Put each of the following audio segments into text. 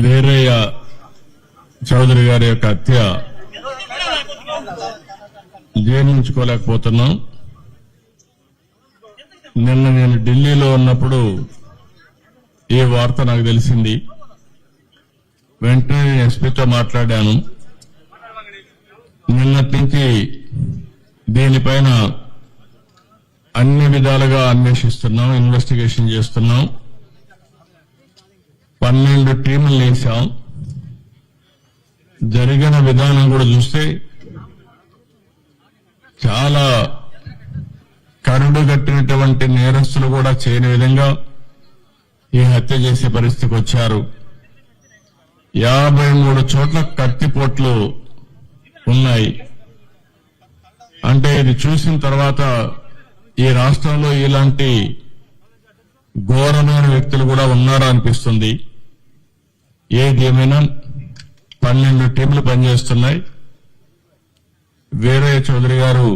వీరయ్య చౌదరి గారి యొక్క హత్య జీర్ణించుకోలేకపోతున్నాం. నిన్న నేను ఢిల్లీలో ఉన్నప్పుడు ఈ వార్త నాకు తెలిసింది. వెంటనే ఎస్పీతో మాట్లాడాను. నిన్నటి నుంచి దీనిపైన అన్ని విధాలుగా అన్వేషిస్తున్నాం, ఇన్వెస్టిగేషన్ చేస్తున్నాం. 12 టీములు వేశాం. జరిగిన విధానం కూడా చూస్తే చాలా కరుడుగట్టినటువంటి నేరస్తులు కూడా చేయని విధంగా ఈ హత్య చేసే పరిస్థితికి వచ్చారు. 53 చోట్ల కత్తిపోట్లు ఉన్నాయి. అంటే ఇది చూసిన తర్వాత ఈ రాష్ట్రంలో ఇలాంటి ఘోరమైన వ్యక్తులు కూడా ఉన్నారా అనిపిస్తుంది. ఏది ఏమైనా 12 టీంలు పనిచేస్తున్నాయి. వీరయ్య చౌదరి గారు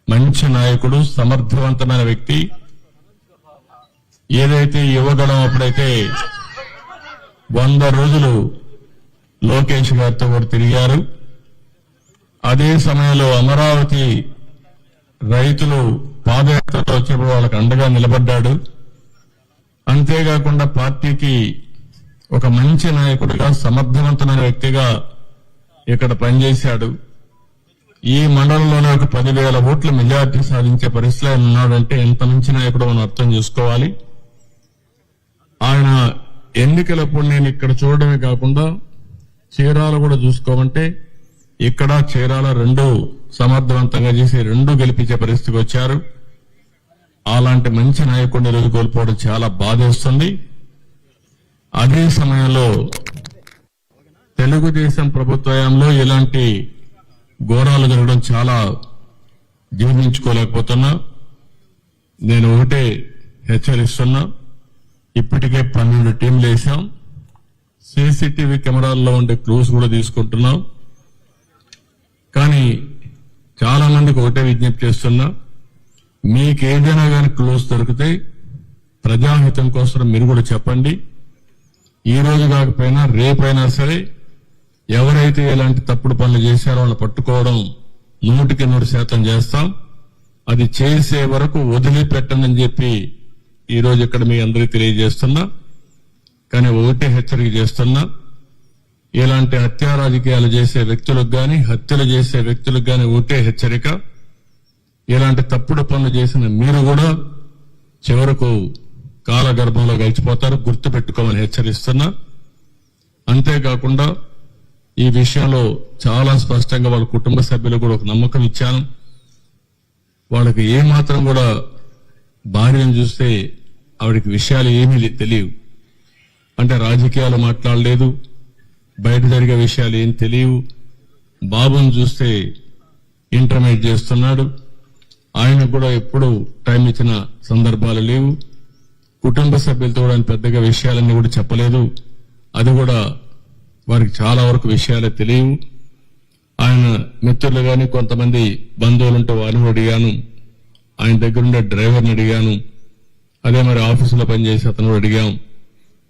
మంచి నాయకుడు, సమర్థవంతమైన వ్యక్తి. ఏదైతే యువగళం అప్పుడైతే 100 రోజులు లోకేష్ గారితో కూడా తిరిగారు. అదే సమయంలో అమరావతి రైతులు పాదయాత్రలో వచ్చినప్పుడు వాళ్ళకు అండగా నిలబడ్డాడు. అంతేకాకుండా పార్టీకి ఒక మంచి నాయకుడిగా, సమర్థవంతమైన వ్యక్తిగా ఇక్కడ పనిచేశాడు. ఈ మండలంలోనే ఒక 10,000 ఓట్ల మెజార్టీ సాధించే పరిస్థితిలో ఉన్నాడంటే ఎంత మంచి నాయకుడు మనం అర్థం చేసుకోవాలి. ఆయన ఎన్నికలప్పుడు నేను ఇక్కడ చూడడమే కాకుండా చీరాల కూడా చూసుకోమంటే ఇక్కడ చీరాల 2 సమర్థవంతంగా చేసి 2 గెలిపించే పరిస్థితికి వచ్చారు. అలాంటి మంచి నాయకుడిని రోజు కోల్పోవడం చాలా బాధేస్తుంది. అదే సమయంలో తెలుగుదేశం ప్రభుత్వంలో ఇలాంటి ఘోరాలు జరగడం చాలా జీర్ణించుకోలేకపోతున్నా. నేను ఒకటే హెచ్చరిస్తున్నా, ఇప్పటికే 12 టీంలు వేశాం. సీసీటీవీ కెమెరాల్లో ఉండే క్లూస్ కూడా తీసుకుంటున్నాం. కానీ చాలా మందికి ఒకటే విజ్ఞప్తి చేస్తున్నా, మీకేదైనా కానీ క్లూస్ దొరికితే ప్రజాహితం కోసం మీరు కూడా చెప్పండి. ఈ రోజు కాకపోయినా రేపైనా సరే ఎవరైతే ఇలాంటి తప్పుడు పనులు చేశారో వాళ్ళని పట్టుకోవడం 100% చేస్తాం. అది చేసే వరకు వదిలిపెట్టనని చెప్పి ఈ రోజు ఇక్కడ మీ అందరికీ తెలియజేస్తున్నా. కానీ ఒకటే హెచ్చరిక చేస్తున్నా, ఇలాంటి హత్యా రాజకీయాలు చేసే వ్యక్తులకు గాని, హత్యలు చేసే వ్యక్తులకు గాని ఒకటే హెచ్చరిక, ఇలాంటి తప్పుడు పనులు చేసిన మీరు కూడా చివరకు కాలగర్భంలో గడిచిపోతారు, గుర్తుపెట్టుకోమని హెచ్చరిస్తున్నా. అంతేకాకుండా ఈ విషయంలో చాలా స్పష్టంగా వాళ్ళ కుటుంబ సభ్యులు కూడా ఒక నమ్మకం ఇచ్చాను. వాళ్ళకి ఏమాత్రం కూడా భార్యను చూస్తే ఆవిడకి విషయాలు ఏమీ తెలియవు. అంటే రాజకీయాలు మాట్లాడలేదు, బయట జరిగే విషయాలు ఏం తెలియవు. బాబును చూస్తే ఇంటర్మీడియట్ చేస్తున్నాడు. ఆయనకు కూడా ఎప్పుడు టైం ఇచ్చిన సందర్భాలు లేవు. కుటుంబ సభ్యులతో కూడా పెద్దగా విషయాలన్నీ కూడా చెప్పలేదు. అది కూడా వారికి చాలా వరకు విషయాలే తెలియవు. ఆయన మిత్రులు గాని కొంతమంది బంధువులుంటే వారిని అడిగాను, ఆయన దగ్గరుండే డ్రైవర్ని అడిగాను, అదే మరి ఆఫీసులో పనిచేసి అతను అడిగాం.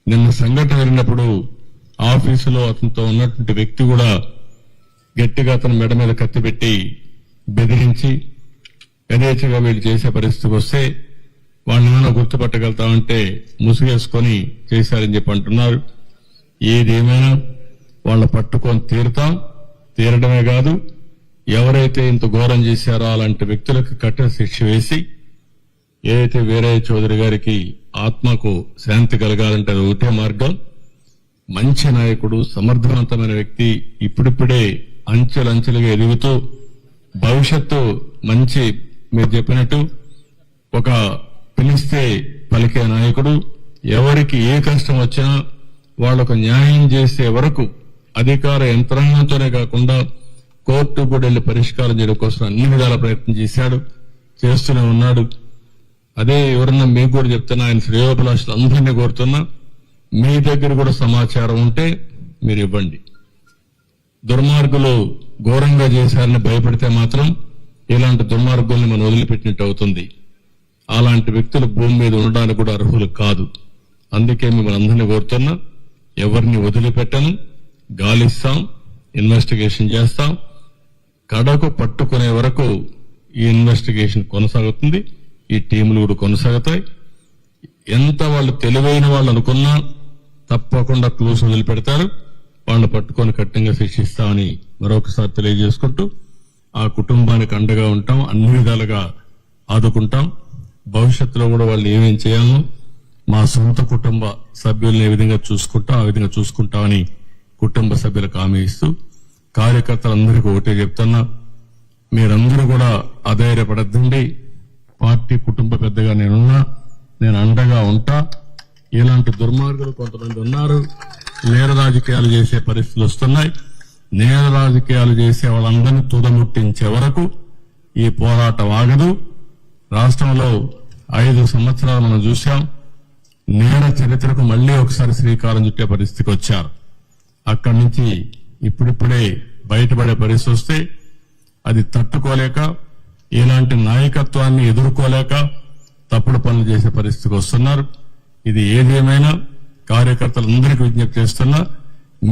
నిన్న సంఘటన జరిగినప్పుడు ఆఫీసులో అతనితో ఉన్నటువంటి వ్యక్తి కూడా గట్టిగా అతను మెడ మీద కత్తి పెట్టి బెదిరించి యథేచ్ఛగా వీళ్ళు చేసే పరిస్థితికి వస్తే వాళ్ళని ఏమైనా గుర్తుపట్టగలుగుతామంటే ముసుగేసుకొని చేశారని చెప్పి అంటున్నారు. ఏదేమైనా వాళ్ళ పట్టుకొని తీరడమే కాదు, ఎవరైతే ఇంత ఘోరం చేశారో అలాంటి వ్యక్తులకు కఠిన శిక్ష వేసి, ఏదైతే వీరయ్య చౌదరి గారికి ఆత్మకు శాంతి కలగాలంటే అది ఒకటే మార్గం. మంచి నాయకుడు, సమర్థవంతమైన వ్యక్తి, ఇప్పుడిప్పుడే అంచెలంచెలుగా ఎదుగుతూ భవిష్యత్తు మంచి, మీరు చెప్పినట్టు ఒక పిలిస్తే పలికే నాయకుడు. ఎవరికి ఏ కష్టం వచ్చినా వాళ్లకు న్యాయం చేసే వరకు అధికార యంత్రాంగంతోనే కాకుండా కోర్టు కూడా వెళ్లి పరిష్కారం చేయడం కోసం అన్ని విధాల ప్రయత్నం చేస్తూనే ఉన్నాడు. అదే ఎవరన్నా మీకు కూడా చెప్తున్నా, ఆయన శ్రేయోభిలాషులు అందరినీ కోరుతున్నా, మీ దగ్గర కూడా సమాచారం ఉంటే మీరు ఇవ్వండి. దుర్మార్గులు ఘోరంగా చేశారని భయపడితే మాత్రం ఇలాంటి దుర్మార్గుల్ని మనం వదిలిపెట్టినట్టు అవుతుంది. అలాంటి వ్యక్తులు భూమి మీద ఉండడానికి కూడా అర్హులు కాదు. అందుకే మిమ్మల్ని అందరినీ కోరుతున్నా, ఎవరిని వదిలిపెట్టను, గాలిస్తాం, ఇన్వెస్టిగేషన్ చేస్తాం. కడకు పట్టుకునే వరకు ఈ ఇన్వెస్టిగేషన్ కొనసాగుతుంది. ఈ టీములు కూడా కొనసాగుతాయి. ఎంత వాళ్ళు తెలివైన వాళ్ళు అనుకున్నా తప్పకుండా క్లూస్ వదిలిపెడతారు. వాళ్ళని పట్టుకొని కఠినంగా శిక్షిస్తామని మరొకసారి తెలియజేసుకుంటూ ఆ కుటుంబానికి అండగా ఉంటాం, అన్ని విధాలుగా ఆదుకుంటాం. భవిష్యత్తులో కూడా వాళ్ళు ఏమేం చేయాలో మా సొంత కుటుంబ సభ్యుల్ని ఏ విధంగా చూసుకుంటాం ఆ విధంగా చూసుకుంటామని కుటుంబ సభ్యులకు హామీ ఇస్తూ కార్యకర్తలందరికీ ఒకటే చెప్తున్నా, మీరందరూ కూడా అధైర్యపడద్దండి. పార్టీ కుటుంబ పెద్దగా నేనున్నా, నేను అండగా ఉంటా. ఇలాంటి దుర్మార్గులు కొంతమంది ఉన్నారు, నేర రాజకీయాలు చేసే పరిస్థితులు వస్తున్నాయి. నేర రాజకీయాలు చేసే వాళ్ళందరినీ తుదముట్టించే వరకు ఈ పోరాటం ఆగదు. రాష్ట్రంలో 5 సంవత్సరాలు మనం చూశాం. నేర చరిత్రకు మళ్లీ ఒకసారి శ్రీకారం చుట్టే పరిస్థితికి వచ్చారు. అక్కడి నుంచి ఇప్పుడిప్పుడే బయటపడే పరిస్థితి వస్తే అది తట్టుకోలేక, ఇలాంటి నాయకత్వాన్ని ఎదుర్కోలేక తప్పుడు పనులు చేసే పరిస్థితికి వస్తున్నారు. ఇది ఏదేమైనా కార్యకర్తలందరికీ విజ్ఞప్తి చేస్తున్నా,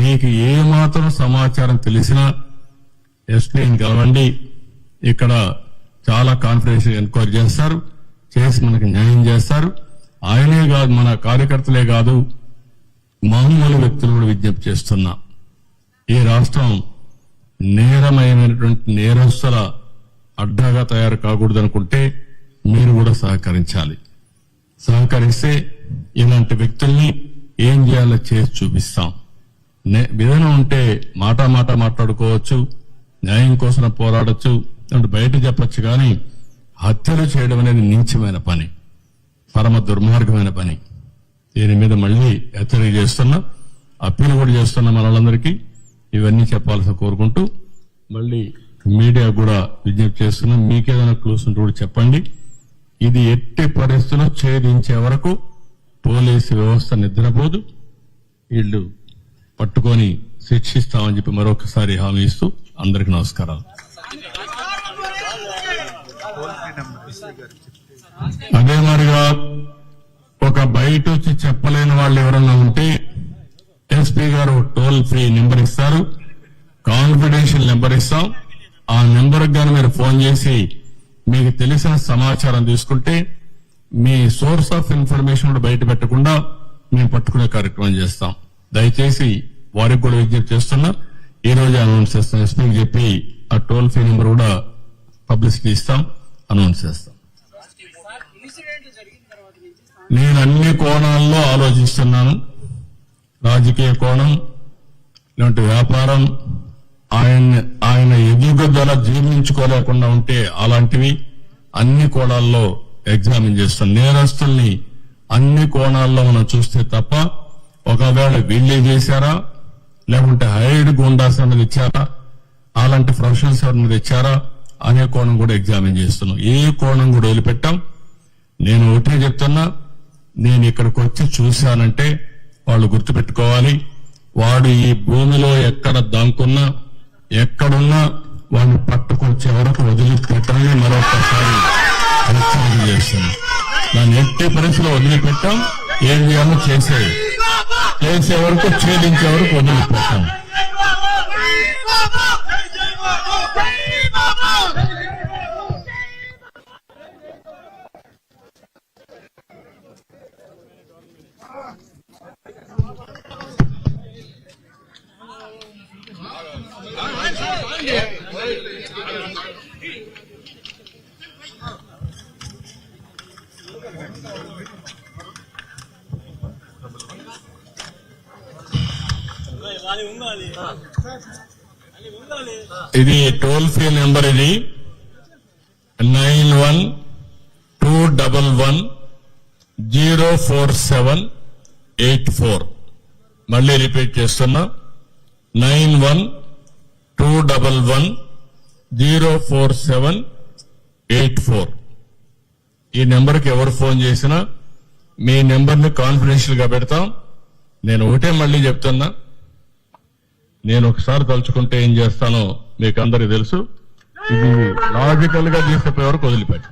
మీకు ఏమాత్రం సమాచారం తెలిసినా ఎస్పీని కలవండి. ఇక్కడ చాలా కాన్ఫిడెన్షియల్ ఎంక్వైరీ చేస్తారు, చేసి మనకి న్యాయం చేస్తారు. ఆయనే కాదు, మన కార్యకర్తలే కాదు, మామూలు వ్యక్తులు కూడా విజ్ఞప్తి చేస్తున్నా. ఈ రాష్ట్రం నేరమైనటువంటి నేరస్తుల అడ్డాగా తయారు కాకూడదనుకుంటే మీరు కూడా సహకరించాలి. సహకరిస్తే ఇలాంటి వ్యక్తుల్ని ఏం చేయాలో చేసి చూపిస్తాం. విధానం ఉంటే మాట మాట్లాడుకోవచ్చు, న్యాయం కోసం పోరాడొచ్చు, అంటే బయట చెప్పొచ్చు. కానీ హత్యలు చేయడం అనేది నీచమైన పని, పరమ దుర్మార్గమైన పని. దీని మీద మళ్లీ హెచ్చరిక చేస్తున్నా, అప్పీల్ కూడా చేస్తున్నా మనలందరికీ. ఇవన్నీ చెప్పాల్సి కోరుకుంటూ మళ్లీ మీడియా కూడా విజ్ఞప్తి చేస్తున్నాం, మీకేదైనా క్లూస్ ఉంటే కూడా చెప్పండి. ఇది ఎట్టి పరిస్థితుల్లో ఛేదించే వరకు పోలీసు వ్యవస్థ నిద్రపోదు. వీళ్ళు పట్టుకొని శిక్షిస్తామని చెప్పి మరొకసారి హామీ ఇస్తూ అందరికీ నమస్కారాలు. అదే మరిగా ఒక బయట వచ్చి చెప్పలేని వాళ్ళు ఎవరన్నా ఉంటే ఎస్పీ గారు టోల్ ఫ్రీ నెంబర్ ఇస్తారు, కాన్ఫిడెన్షియల్ నెంబర్ ఇస్తాం. ఆ నెంబర్కి గానీ మీరు ఫోన్ చేసి మీకు తెలిసిన సమాచారం తీసుకుంటే మీ సోర్స్ ఆఫ్ ఇన్ఫర్మేషన్ కూడా బయట పెట్టకుండా మేము పట్టుకునే కార్యక్రమం చేస్తాం. దయచేసి వారికి కూడా విజ్ఞప్తి చేస్తున్నా, ఈ రోజు అనౌన్స్ చేస్తాం. ఎస్పీకి చెప్పి ఆ టోల్ ఫ్రీ నెంబర్ కూడా పబ్లిసిటీ ఇస్తాం, అనౌన్స్ చేస్తాం. నేను అన్ని కోణాల్లో ఆలోచిస్తున్నాను. రాజకీయ కోణం, ఇలాంటి వ్యాపారం, ఆయన ఎదుగుదల జీర్ణించుకోలేకుండా ఉంటే అలాంటివి అన్ని కోణాల్లో ఎగ్జామిన్ చేస్తాం. నేరస్తుల్ని అన్ని కోణాల్లో మనం చూస్తే తప్ప ఒకవేళ వీళ్ళే చేశారా లేకుంటే హైడ్ గుండాస్ అన్నది ఇచ్చారా, అలాంటి ప్రొఫెషనల్స్ అన్నది ఇచ్చారా అనే కోణం కూడా ఎగ్జామిన్ చేస్తున్నాం. ఏ కోణం కూడా వదిలిపెట్టాం. నేను ఒకటే చెప్తున్నా, నేను ఇక్కడికి వచ్చి చూశానంటే వాళ్ళు గుర్తుపెట్టుకోవాలి, వాడు ఈ భూమిలో ఎక్కడ దాంకున్నా ఎక్కడున్నా వాడిని పట్టుకొచ్చే వరకు వదిలిపెట్టాలని మరొకసారి హెచ్చరిక చేస్తున్నా. దాన్ని ఎట్టి పరిస్థితిలో వదిలిపెట్టాం. ఏం చేయాలో చేసే వరకు, ఛేదించే వరకు వదిలిపెట్టాం. ఇది టోల్ ఫ్రీ నెంబర్, ఇది 9121104784. మళ్ళీ రిపీట్ చేస్తున్నా, 9121104784. ఈ నెంబర్కి ఎవరు ఫోన్ చేసినా మీ నెంబర్ని కాన్ఫిడెన్షియల్ గా పెడతాం. నేను ఒకటే మళ్ళీ చెప్తున్నా, నేను ఒకసారి తలుచుకుంటే ఏం చేస్తానో మీకు అందరికీ తెలుసు. ఇది లాజికల్ గా తీసుకుపోయే వరకు వదిలిపెట్టు.